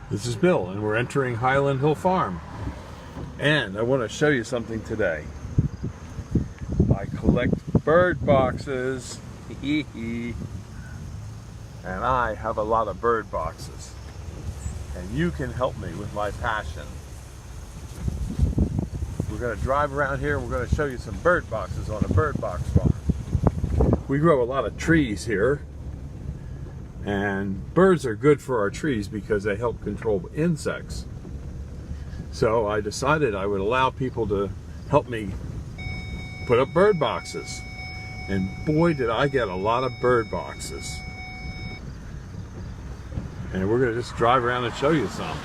This is Bill, and we're entering Highland Hill Farm. And I want to show you something today. I collect bird boxes. And I have a lot of bird boxes. And you can help me with my passion. We're going to drive around here and we're going to show you some bird boxes on a bird box farm. We grow a lot of trees here. And birds are good for our trees because they help control insects. So I decided I would allow people to help me put up bird boxes. And boy, did I get a lot of bird boxes. And we're going to just drive around and show you some.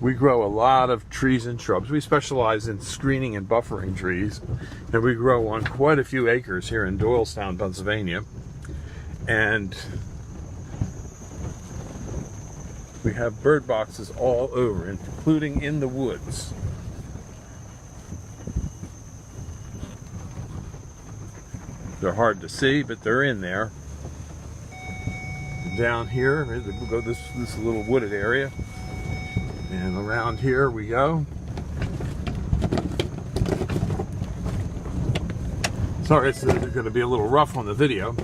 We grow a lot of trees and shrubs. We specialize in screening and buffering trees. And we grow on quite a few acres here in Doylestown, Pennsylvania. And we have bird boxes all over, including in the woods. They're hard to see, but they're in there. Down here, we go this little wooded area. And around here we go. Sorry, it's going to be a little rough on the video.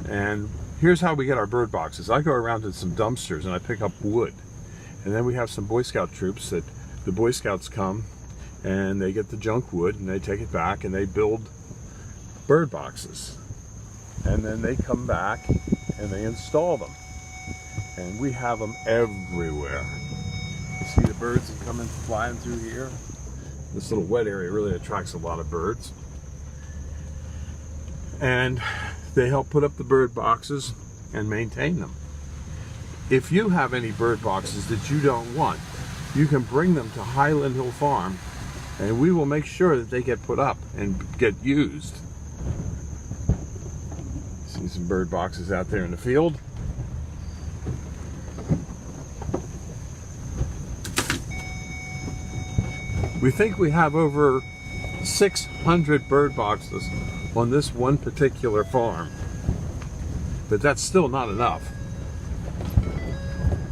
And here's how we get our bird boxes. I go around to some dumpsters and I pick up wood. And then we have some Boy Scout troops that the Boy Scouts come and they get the junk wood and they take it back and they build bird boxes. And then they come back and they install them. And we have them everywhere. You see the birds that come in flying through here? This little wet area really attracts a lot of birds. And they help put up the bird boxes and maintain them. If you have any bird boxes that you don't want, you can bring them to Highland Hill Farm and we will make sure that they get put up and get used. See some bird boxes out there in the field. We think we have over 600 bird boxes on this one particular farm, but that's still not enough.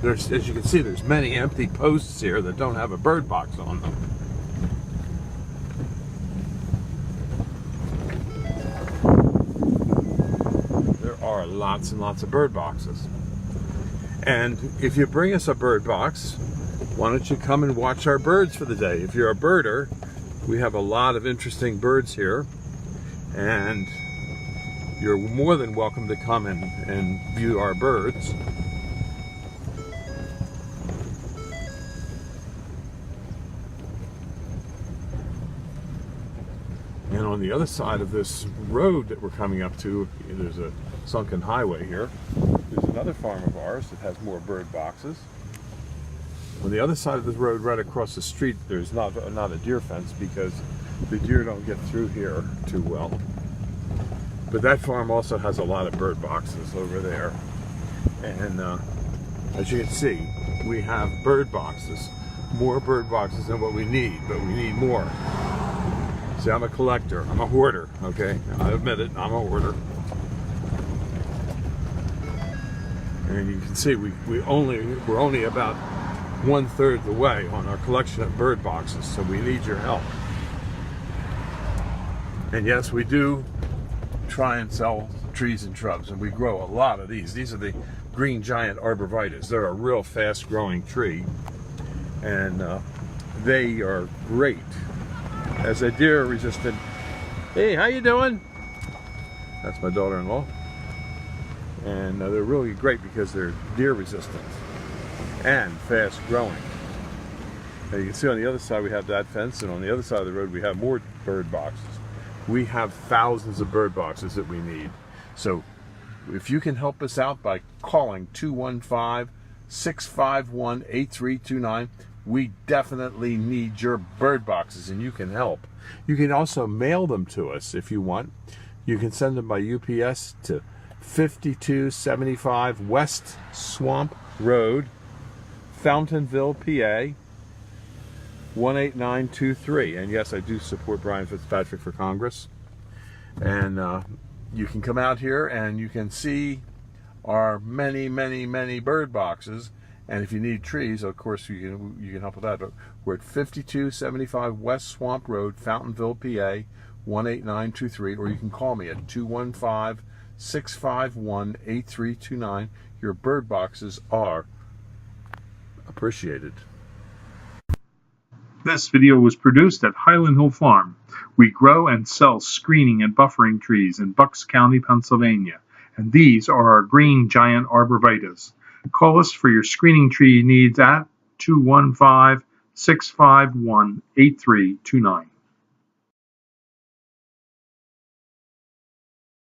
There's, as you can see, there's many empty posts here that don't have a bird box on them. There are lots and lots of bird boxes. And if you bring us a bird box, why don't you come and watch our birds for the day? If you're a birder, we have a lot of interesting birds here. And you're more than welcome to come and view our birds. And on the other side of this road that we're coming up to, there's a sunken highway here. There's another farm of ours that has more bird boxes. On the other side of the road, right across the street, there's not a deer fence because the deer don't get through here too well. But that farm also has a lot of bird boxes over there. And as you can see, we have bird boxes. More bird boxes than what we need, but we need more. See, I'm a collector. I'm a hoarder, okay? I admit it, I'm a hoarder. And you can see we're only about 1/3 of the way on our collection of bird boxes, so we need your help. And yes, we do try and sell trees and shrubs, and we grow a lot of these. These are the green giant arborvitaes. They're a real fast growing tree, and they are great as a deer resistant. Hey, how you doing? That's my daughter-in-law. And they're really great because they're deer resistant and fast growing. Now you can see on the other side we have that fence, and on the other side of the road we have more bird boxes. We have thousands of bird boxes that we need. So if you can help us out by calling 215-651-8329, we definitely need your bird boxes and you can help. You can also mail them to us if you want. You can send them by UPS to 5275 West Swamp Road, Fountainville, PA 18923. And yes, I do support Brian Fitzpatrick for Congress. And you can come out here and you can see our many bird boxes. And if you need trees, of course, you can help with that. But we're at 5275 West Swamp Road, Fountainville, PA, 18923. Or you can call me at 215-651-8329. Your bird boxes are appreciated. This video was produced at Highland Hill Farm. We grow and sell screening and buffering trees in Bucks County, Pennsylvania, and these are our green giant arborvitaes. Call us for your screening tree needs at 215-651-8329.